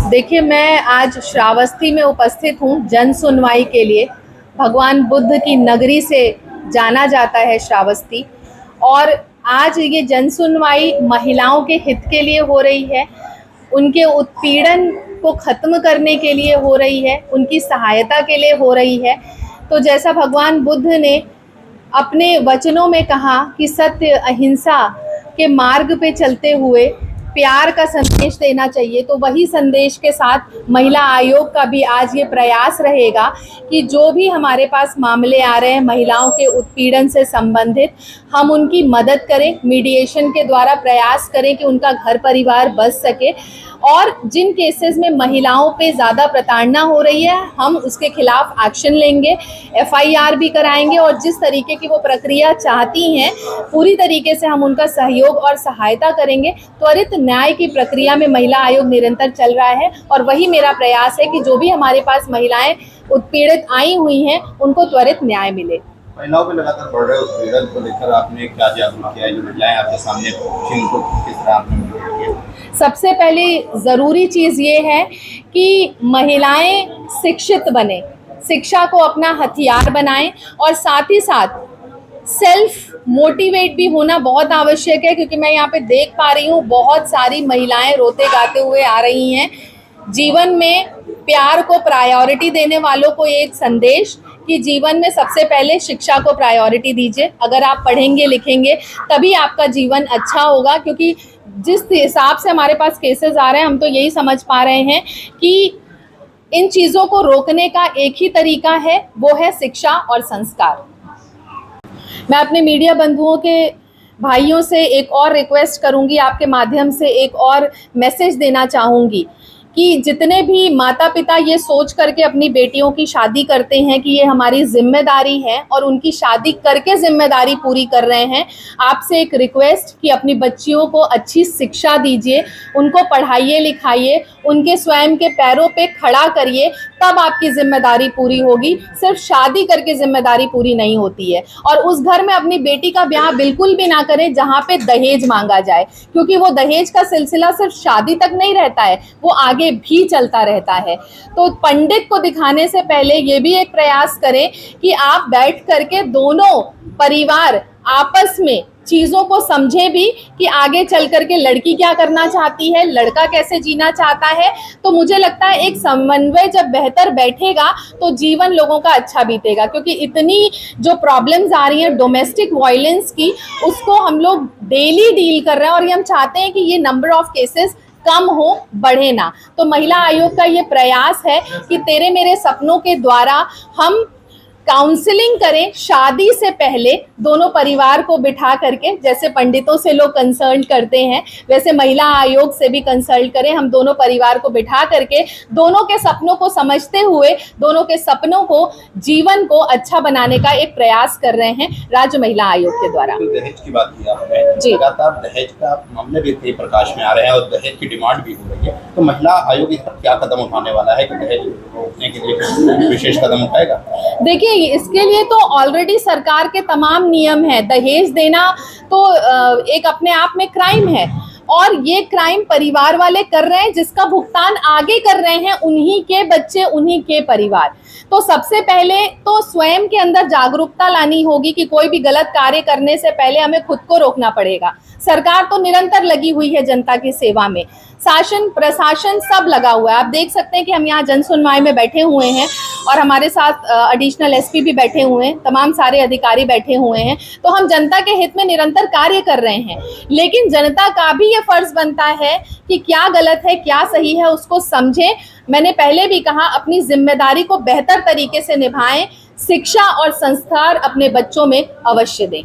देखिए, मैं आज श्रावस्ती में उपस्थित हूँ जन सुनवाई के लिए। भगवान बुद्ध की नगरी से जाना जाता है श्रावस्ती, और आज ये जन सुनवाई महिलाओं के हित के लिए हो रही है, उनके उत्पीड़न को ख़त्म करने के लिए हो रही है, उनकी सहायता के लिए हो रही है। तो जैसा भगवान बुद्ध ने अपने वचनों में कहा कि सत्य अहिंसा के मार्ग पे चलते हुए प्यार का संदेश देना चाहिए, तो वही संदेश के साथ महिला आयोग का भी आज ये प्रयास रहेगा कि जो भी हमारे पास मामले आ रहे हैं महिलाओं के उत्पीड़न से संबंधित, हम उनकी मदद करें, मीडिएशन के द्वारा प्रयास करें कि उनका घर परिवार बच सके। और जिन केसेस में महिलाओं पे ज़्यादा प्रताड़ना हो रही है, हम उसके खिलाफ एक्शन लेंगे, FIR भी कराएंगे, और जिस तरीके की वो प्रक्रिया चाहती हैं पूरी तरीके से हम उनका सहयोग और सहायता करेंगे। त्वरित न्याय की प्रक्रिया में महिला आयोग निरंतर चल रहा है, और वही मेरा प्रयास है कि जो भी हमारे पास महिलाएं उत्पीड़ित आई हुई हैं उनको त्वरित न्याय मिले। महिलाओं पे लगातार बढ़ रहे उत्पीड़न को लेकर आपने क्या जागरूक किया है? जो महिलाएं आपके सामने उनको किस तरह आपने मदद किया? सबसे पहली ज़रूरी चीज़ ये है कि महिलाएं शिक्षित बने, शिक्षा को अपना हथियार बनाएं, और साथ ही साथ सेल्फ मोटिवेट भी होना बहुत आवश्यक है, क्योंकि मैं यहाँ पे देख पा रही हूँ बहुत सारी महिलाएं रोते गाते हुए आ रही हैं। जीवन में प्यार को प्रायोरिटी देने वालों को एक संदेश कि जीवन में सबसे पहले शिक्षा को प्रायोरिटी दीजिए। अगर आप पढ़ेंगे लिखेंगे तभी आपका जीवन अच्छा होगा, क्योंकि जिस हिसाब से हमारे पास केसेस आ रहे हैं हम तो यही समझ पा रहे हैं कि इन चीज़ों को रोकने का एक ही तरीका है, वो है शिक्षा और संस्कार। मैं अपने मीडिया बंधुओं के भाइयों से एक और रिक्वेस्ट करूंगी, आपके माध्यम से एक और मैसेज देना चाहूँगी कि जितने भी माता पिता ये सोच करके अपनी बेटियों की शादी करते हैं कि ये हमारी जिम्मेदारी है और उनकी शादी करके जिम्मेदारी पूरी कर रहे हैं, आपसे एक रिक्वेस्ट कि अपनी बच्चियों को अच्छी शिक्षा दीजिए, उनको पढ़ाइए लिखाइए, उनके स्वयं के पैरों पे खड़ा करिए, तब आपकी जिम्मेदारी पूरी होगी। सिर्फ शादी करके जिम्मेदारी पूरी नहीं होती है। और उस घर में अपनी बेटी का ब्याह बिल्कुल भी ना करें जहाँ पे दहेज मांगा जाए, क्योंकि वो दहेज का सिलसिला सिर्फ शादी तक नहीं रहता है, वो आगे भी चलता रहता है। तो पंडित को दिखाने से पहले ये भी एक प्रयास करें कि आप बैठ करके दोनों परिवार आपस में चीज़ों को समझें भी कि आगे चल करके लड़की क्या करना चाहती है, लड़का कैसे जीना चाहता है। तो मुझे लगता है एक समन्वय जब बेहतर बैठेगा तो जीवन लोगों का अच्छा बीतेगा, क्योंकि इतनी जो प्रॉब्लम्स आ रही हैं डोमेस्टिक वायलेंस की, उसको हम लोग डेली डील कर रहे हैं, और ये हम चाहते हैं कि ये नंबर ऑफ केसेस कम हो, बढ़े ना। तो महिला आयोग का ये प्रयास है कि तेरे मेरे सपनों के द्वारा हम काउंसलिंग करें शादी से पहले दोनों परिवार को बिठा करके। जैसे पंडितों से लोग कंसल्ट करते हैं, वैसे महिला आयोग से भी कंसल्ट करें। हम दोनों परिवार को बिठा करके दोनों के सपनों को समझते हुए दोनों के सपनों को, जीवन को अच्छा बनाने का एक प्रयास कर रहे हैं राज्य महिला आयोग के द्वारा। तो दहेज की बात की आपने, लगातार दहेज का मामले भी कई प्रकाश में आ रहे हैं और दहेज की डिमांड भी हो रही है, तो महिला आयोग इस पर क्या कदम उठाने वाला है कि दहेज रोकने के लिए विशेष कदम उठाएगा? देखिए, इसके लिए तो ऑलरेडी सरकार के तमाम नियम हैं। दहेज देना तो एक अपने आप में क्राइम है, और ये क्राइम परिवार वाले कर रहे हैं, जिसका भुगतान आगे कर रहे हैं उन्हीं के बच्चे, उन्हीं के परिवार। तो सबसे पहले तो स्वयं के अंदर जागरूकता लानी होगी कि कोई भी गलत कार्य करने से पहले हमें खुद को रोकना पड़ेगा। सरकार तो निरंतर लगी हुई है जनता की सेवा में, शासन प्रशासन सब लगा हुआ है। आप देख सकते हैं कि हम यहाँ जन सुनवाई में बैठे हुए हैं, और हमारे साथ एडिशनल SP भी बैठे हुए हैं, तमाम सारे अधिकारी बैठे हुए हैं। तो हम जनता के हित में निरंतर कार्य कर रहे हैं, लेकिन जनता का भी ये फर्ज बनता है कि क्या गलत है क्या सही है उसको समझें। मैंने पहले भी कहा, अपनी जिम्मेदारी को बेहतर तरीके से निभाएं, शिक्षा और संस्कार अपने बच्चों में अवश्य दें।